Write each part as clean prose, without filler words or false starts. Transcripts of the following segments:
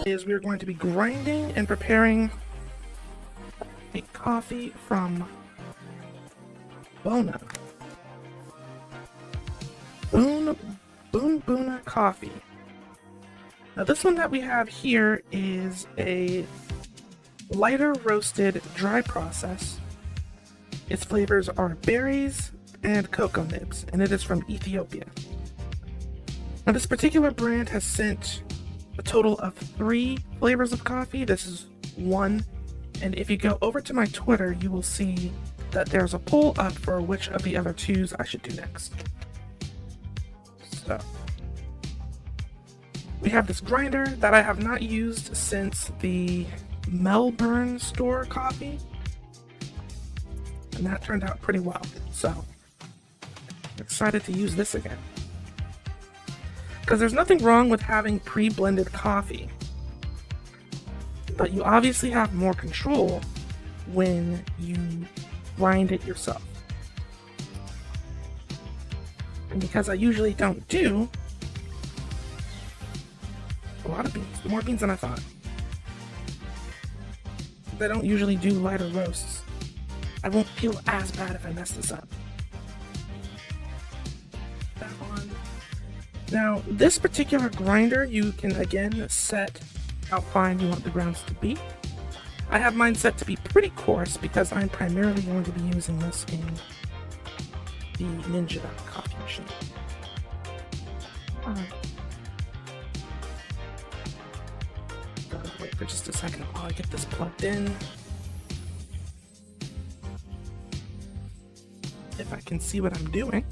is we're going to be grinding and preparing a coffee from Bona. Boona coffee. Now this one that we have here is a lighter roasted dry process. Its flavors are berries and cocoa nibs, and it is from Ethiopia. Now this particular brand has sent a total of 3 flavors of coffee. This is one, and if you go over to my Twitter, you will see that there's a poll up for which of the other 2s I should do next. So, we have this grinder that I have not used since the Melbourne store coffee, and that turned out pretty well, so I'm excited to use this again. Because there's nothing wrong with having pre-blended coffee, but you obviously have more control when you grind it yourself. And because I usually don't do a lot of beans, more beans than I thought. I don't usually do lighter roasts. I won't feel as bad if I mess this up. That on. Now, this particular grinder, you can again set how fine you want the grounds to be. I have mine set to be pretty coarse because I'm primarily going to be using this in the Ninja coffee machine. Alright. Gotta wait for just a second while I get this plugged in. If I can see what I'm doing.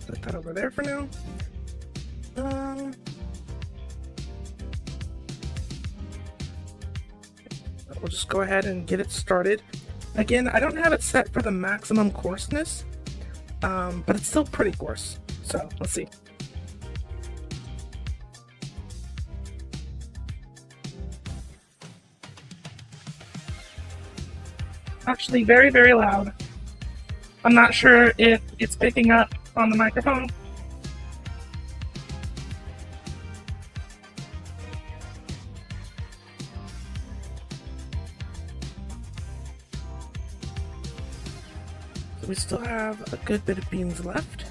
Put that over there for now. We'll just go ahead and get it started. Again, I don't have it set for the maximum coarseness, but it's still pretty coarse. So, let's see. Actually, very, very loud. I'm not sure if it's picking up on the microphone. We still have a good bit of beans left.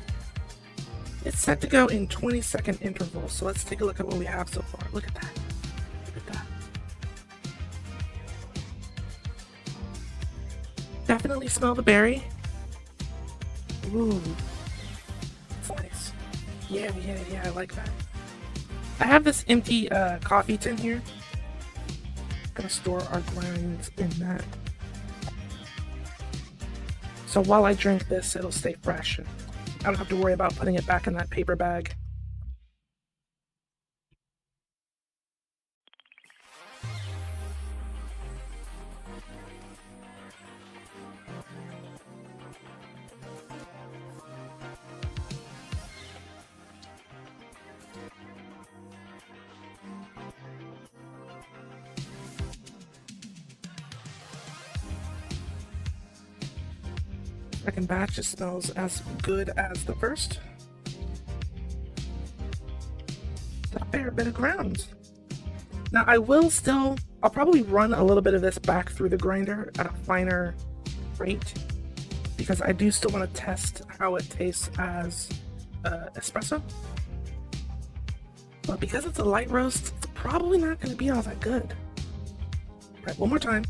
It's set to go in 20-second intervals, so let's take a look at what we have so far. Look at that. Look at that. Definitely smell the berry. Ooh. That's nice. Yeah, I like that. I have this empty coffee tin here. Gonna store our grinds in that. So while I drink this, it'll stay fresh. And I don't have to worry about putting it back in that paper bag. Second batch just smells as good as the first. A fair bit of grounds. Now I'll probably run a little bit of this back through the grinder at a finer rate because I do still want to test how it tastes as espresso. But because it's a light roast, it's probably not going to be all that good. All right, one more time.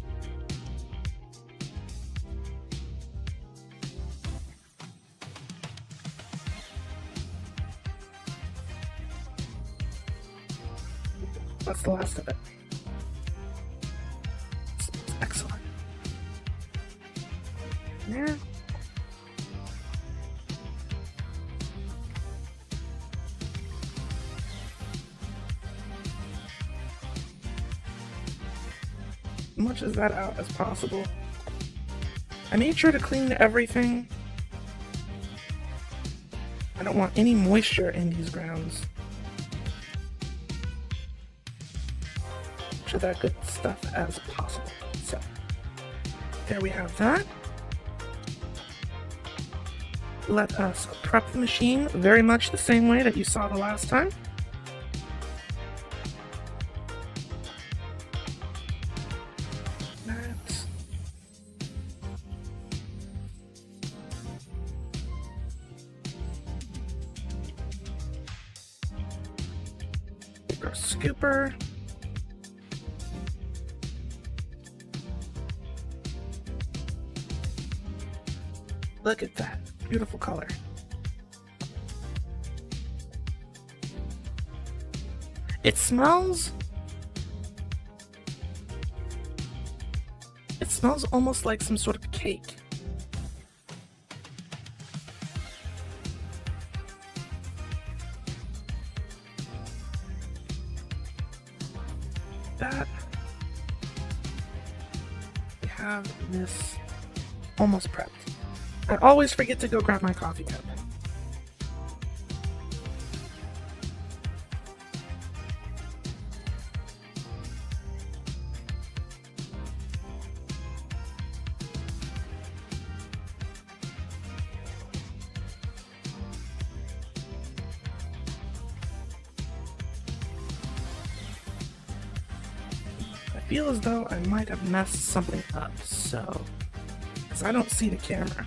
That's the last of it. Excellent. There. As much as that out as possible. I made sure to clean everything. I don't want any moisture in these grounds. Of that good stuff as possible. So there we have that. let us prep the machine very much the same way that you saw the last time. Take our scooper. Look at that. Beautiful color. It smells almost like some sort of cake. That we have this almost prepped. I always forget to go grab my coffee cup. I feel as though I might have messed something up, because I don't see the camera.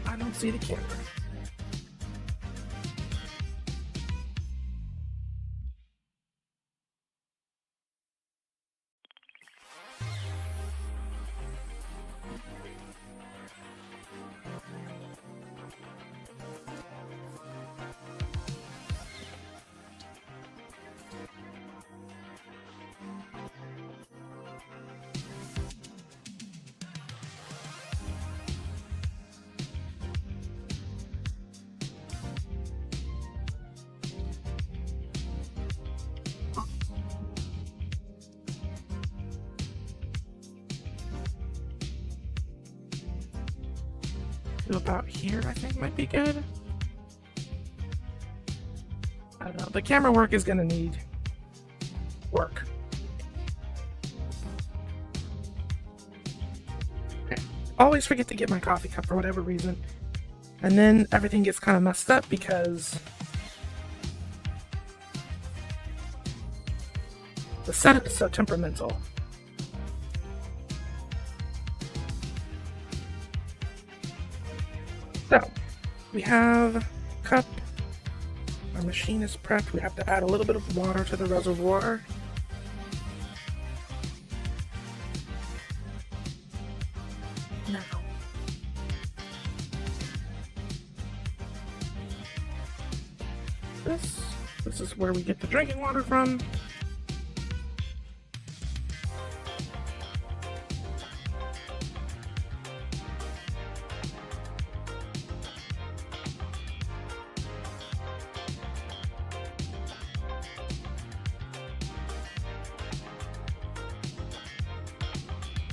I don't see the camera. About here, I think might be good. I don't know. The camera work is gonna need work. Okay. Always forget to get my coffee cup for whatever reason. And then everything gets kind of messed up because the setup is so temperamental. So, we have cup, our machine is prepped, we have to add a little bit of water to the reservoir. Now, this is where we get the drinking water from.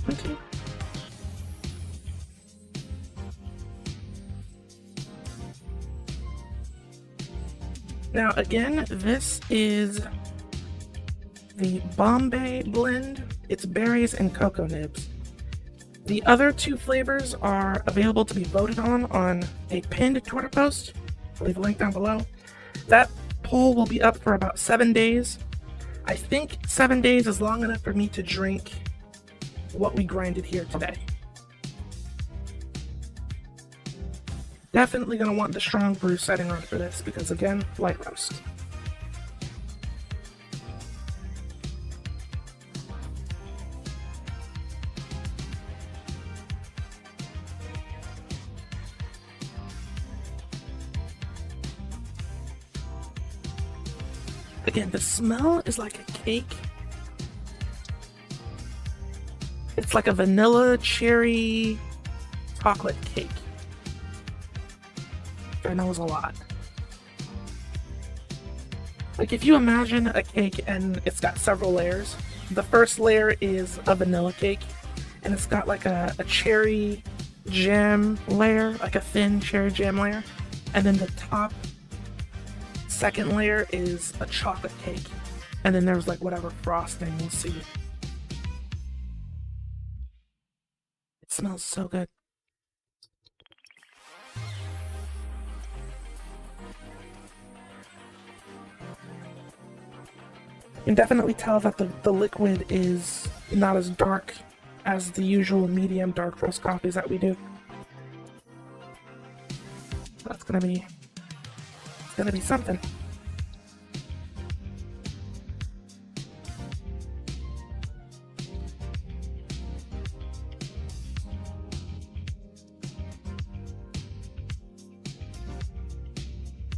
Okay. Now again, this is the Bombay blend. It's berries and cocoa nibs. The other two flavors are available to be voted on a pinned Twitter post. I'll leave a link down below. That poll will be up for about 7 days. I think 7 days is long enough for me to drink what we grinded here today. Definitely gonna want the strong brew setting on for this because again, light roast. Again, the smell is like a cake. It's like a vanilla cherry chocolate cake. I know it's a lot. Like if you imagine a cake and it's got several layers. The first layer is a vanilla cake and it's got like a cherry jam layer, like a thin cherry jam layer. And then the top second layer is a chocolate cake. And then there's like whatever frosting, we'll see. smells so good. You can definitely tell that the liquid is not as dark as the usual medium dark roast coffees that we do. That's gonna be something.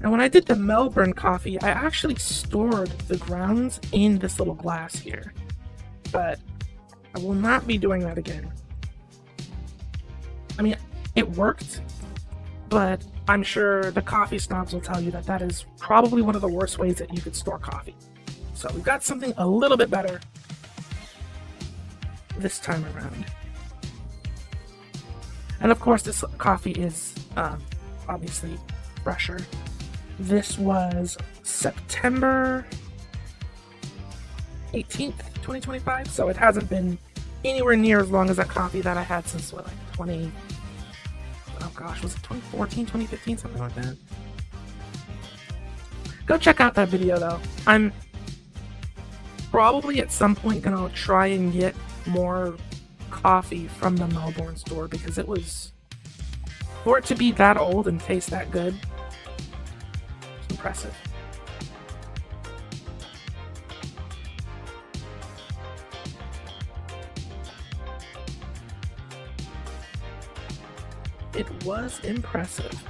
And when I did the Melbourne coffee, I actually stored the grounds in this little glass here. But I will not be doing that again. I mean, it worked, but I'm sure the coffee snobs will tell you that that is probably one of the worst ways that you could store coffee. So we've got something a little bit better this time around. And of course, this coffee is obviously fresher. This was September 18th, 2025, so it hasn't been anywhere near as long as that coffee that I had since, what, like 20... Oh gosh, was it 2014, 2015, something like that? Go check out that video, though. I'm probably at some point gonna try and get more coffee from the Melbourne store, because it was... For it to be that old and taste that good, it's impressive. It was impressive.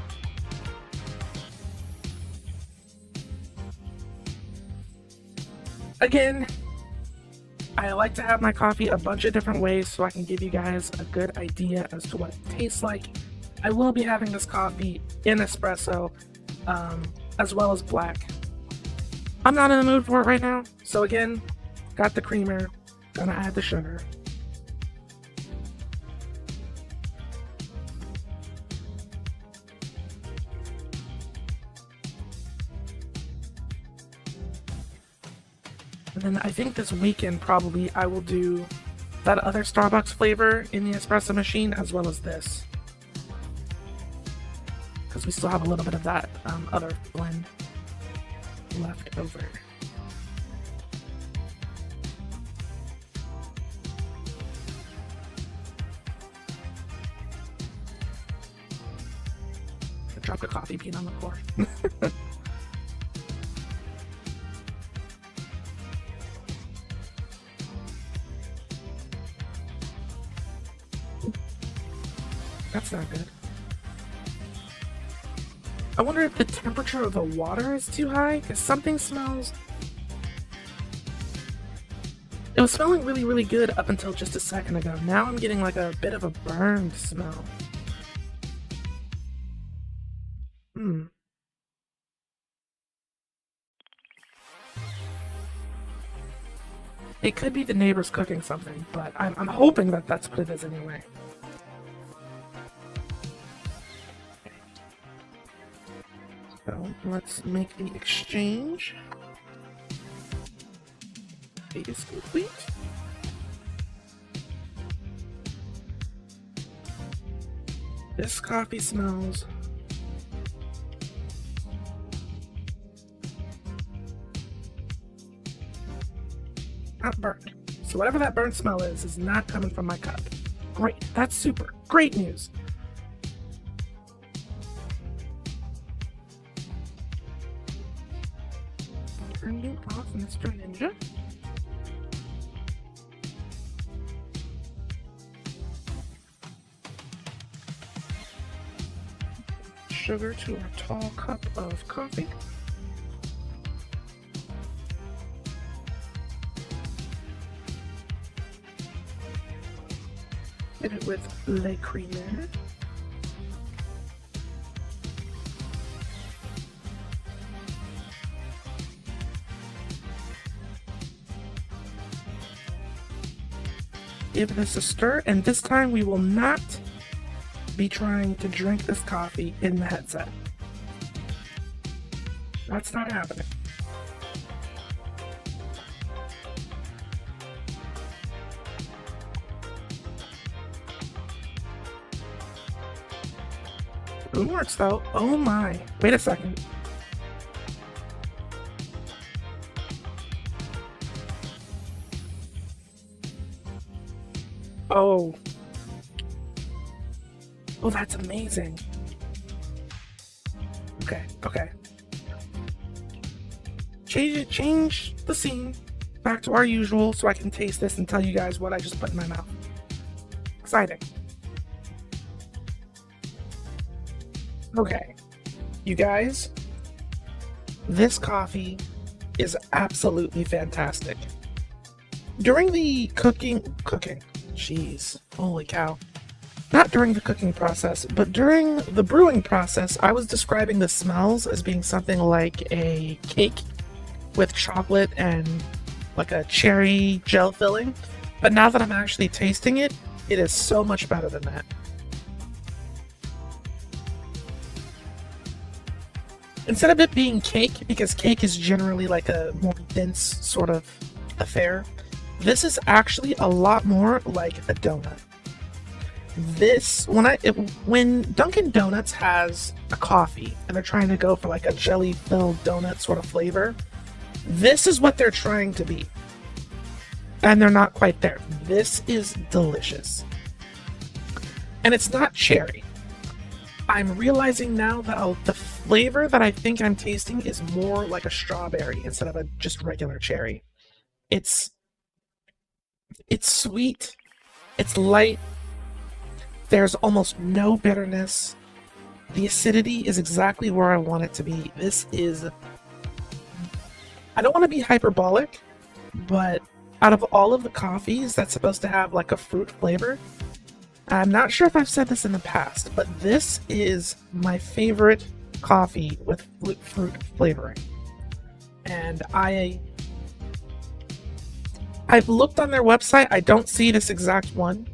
Again, I like to have my coffee a bunch of different ways so I can give you guys a good idea as to what it tastes like. I will be having this coffee in espresso, as well as black. I'm not in the mood for it right now, so again, got the creamer, gonna add the sugar. And then I think this weekend probably I will do that other Starbucks flavor in the espresso machine as well as this. Because we still have a little bit of that other blend left over. I dropped a coffee bean on the floor. That's not good. I wonder if the temperature of the water is too high, because something smells... It was smelling really, really good up until just a second ago. Now I'm getting like a bit of a burned smell. It could be the neighbors cooking something, but I'm hoping that that's what it is anyway. So let's make the exchange. It is complete. This coffee smells not burnt. So whatever that burnt smell is not coming from my cup. Great. That's super. Great news. Turn you off, Mr. Ninja. Sugar to our tall cup of coffee. Hit it with Le Creamer. Give this a stir, and this time we will not be trying to drink this coffee in the headset. That's not happening. Spoon works though. Oh my. Wait a second. Oh. Oh, that's amazing. Okay, okay. Change the scene back to our usual so I can taste this and tell you guys what I just put in my mouth. Exciting. Okay, you guys, this coffee is absolutely fantastic. During the cooking, jeez, holy cow. Not during the cooking process, but during the brewing process, I was describing the smells as being something like a cake with chocolate and like a cherry gel filling. But now that I'm actually tasting it, it is so much better than that. Instead of it being cake, because cake is generally like a more dense sort of affair, this is actually a lot more like a donut. This, when Dunkin' Donuts has a coffee and they're trying to go for like a jelly-filled donut sort of flavor, this is what they're trying to be. And they're not quite there. This is delicious. And it's not cherry. I'm realizing now that the flavor that I think I'm tasting is more like a strawberry instead of a just regular cherry. It's sweet. It's light. There's almost no bitterness. The acidity is exactly where I want it to be. This is... I don't want to be hyperbolic, but out of all of the coffees that's supposed to have like a fruit flavor, I'm not sure if I've said this in the past, but this is my favorite coffee with fruit flavoring. And I've looked on their website. I don't see this exact one.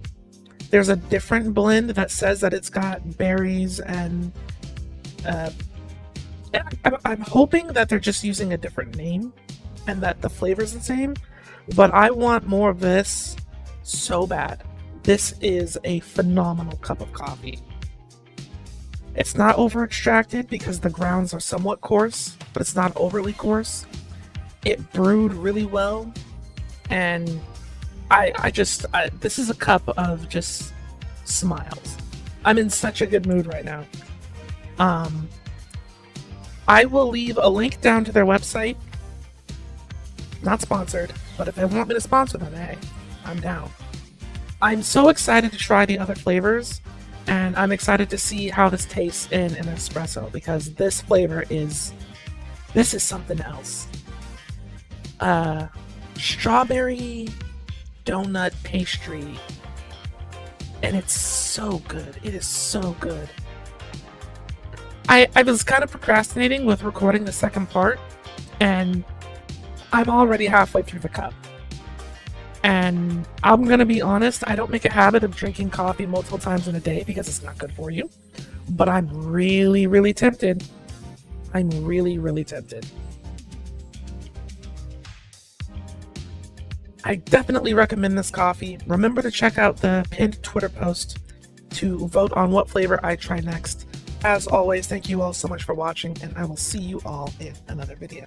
There's a different blend that says that it's got berries and I'm hoping that they're just using a different name and that the flavor's the same, but I want more of this so bad. This is a phenomenal cup of coffee. It's not over extracted because the grounds are somewhat coarse, but it's not overly coarse. It brewed really well, and this is a cup of just smiles. I'm in such a good mood right now. I will leave a link down to their website. Not sponsored, but if they want me to sponsor them, hey, I'm down. I'm so excited to try the other flavors, and I'm excited to see how this tastes in an espresso, because this flavor is something else. Strawberry donut pastry, and it's so good. It is so good. I was kind of procrastinating with recording the second part, and I'm already halfway through the cup. And I'm gonna be honest, I don't make a habit of drinking coffee multiple times in a day because it's not good for you. But I'm really, really tempted. I'm really, really tempted. I definitely recommend this coffee. Remember to check out the pinned Twitter post to vote on what flavor I try next. As always, thank you all so much for watching, and I will see you all in another video.